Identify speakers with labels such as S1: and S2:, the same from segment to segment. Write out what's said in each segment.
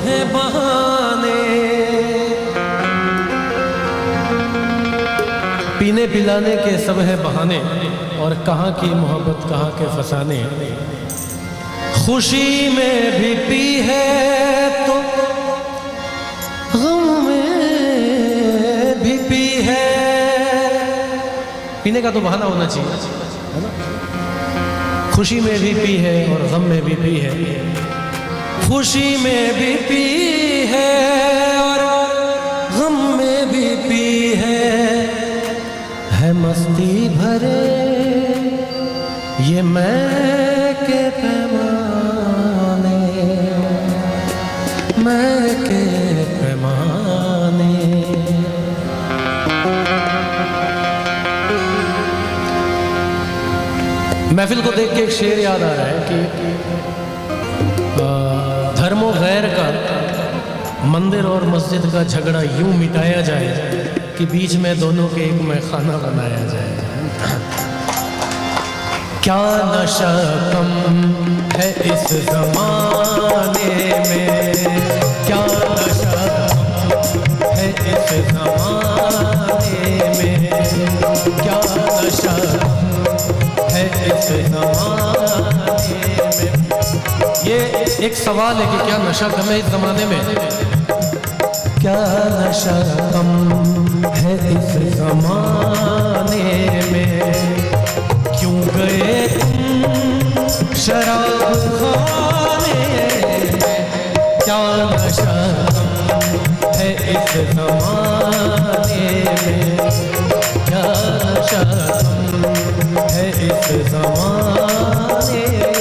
S1: हैं बहाने, पीने पिलाने के सब है बहाने, और कहाँ की मोहब्बत कहाँ के फसाने। खुशी में भी पी है तो गम में भी पी है। पीने का तो बहाना होना चाहिए, है ना। खुशी में भी पी है और गम में भी पी है। खुशी में भी पी है और गम में भी पी है मस्ती भरे ये मैं के पैमाने, मैं के पैमाने। महफिल को देख के एक शेर याद आ रहा है कि धर्मों गैर का मंदिर और मस्जिद का झगड़ा यूं मिटाया जाए कि बीच में दोनों के एक में खाना बनाया जाए। क्या नशा कम है इस जमाने में, क्या नशा कम है इस जमाने में, क्या नशा है इस जमाने में। ये एक सवाल है कि क्या नशा कम है इस जमाने में, क्या नशा कम है इस जमाने में। क्यों गए तुम शराब खाने, क्या नशा कम है इस जमाने में, क्या नशा कम है इस जमाने में।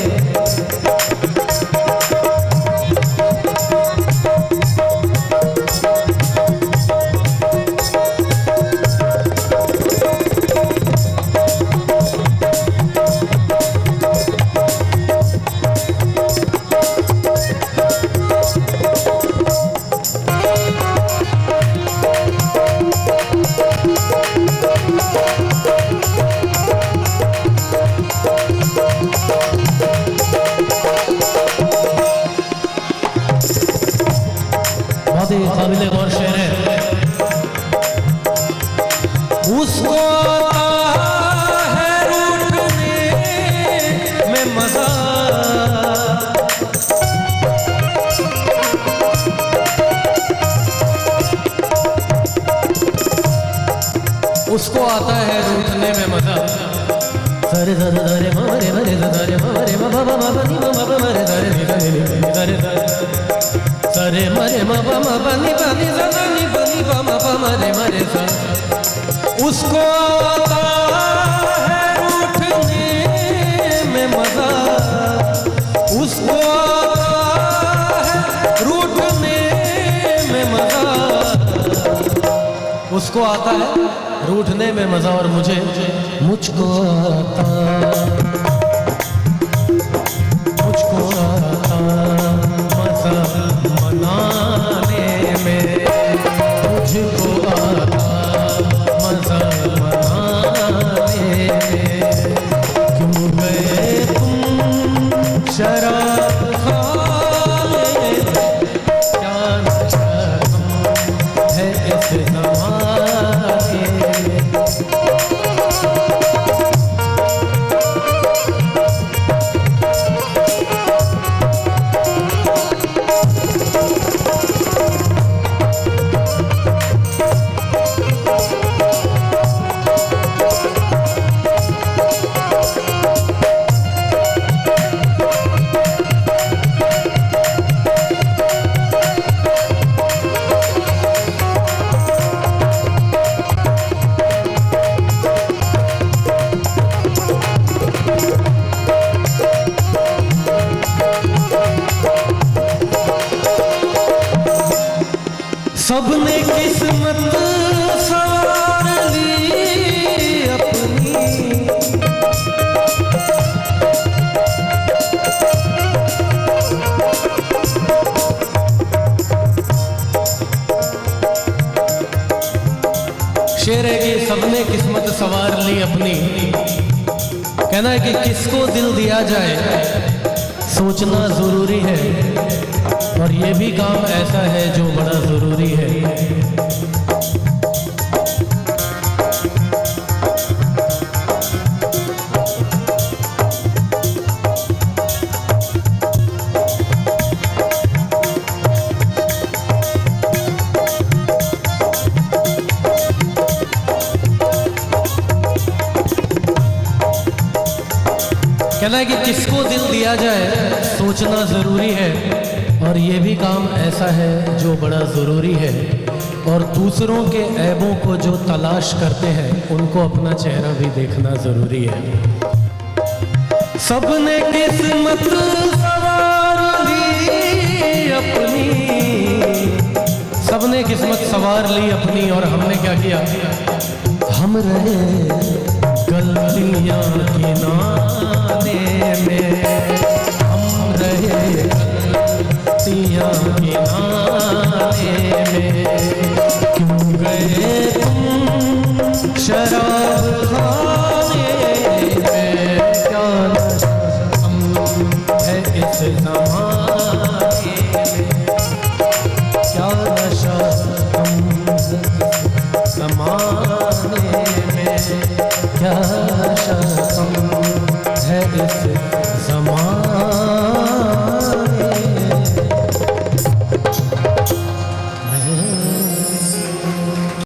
S1: काबिल गौर शेर है। उसको आता है रूठने में मजा, उसको आता है रूठने में मजा। सरे धरे धरे मरे मरे धरे मरे मरे मरे धरे धरे सरे मरे मरे बनी बनी बनी बनी मरे मरे सा। उसको आता है रूठने में मजा, उसको आता है रूठने में मजा, उसको आता है रूठने में मजा और मुझे मुझको आता, मुझको आता मजा मनाने में, मुझको आता मजा मनाने में। क्यों गए तुम शराब खाने, क्या नशा कम है इस जमाने में। सबने किस्मत सवार ली अपनी, शेर है कि सबने किस्मत सवार ली अपनी। कहना है कि किसको दिल दिया जाए, सोचना ज़रूरी है और ये भी काम ऐसा है जो बड़ा ज़रूरी है। कहना है कि किसको दिल दिया जाए सोचना ज़रूरी है और ये भी काम ऐसा है जो बड़ा ज़रूरी है। और दूसरों के ऐबों को जो तलाश करते हैं उनको अपना चेहरा भी देखना ज़रूरी है। सबने किस्मत सवार ली अपनी, सबने किस्मत सवार ली अपनी और हमने क्या किया, हम रहे गलतियां किनारे में, हम रहे गलतियां किनारे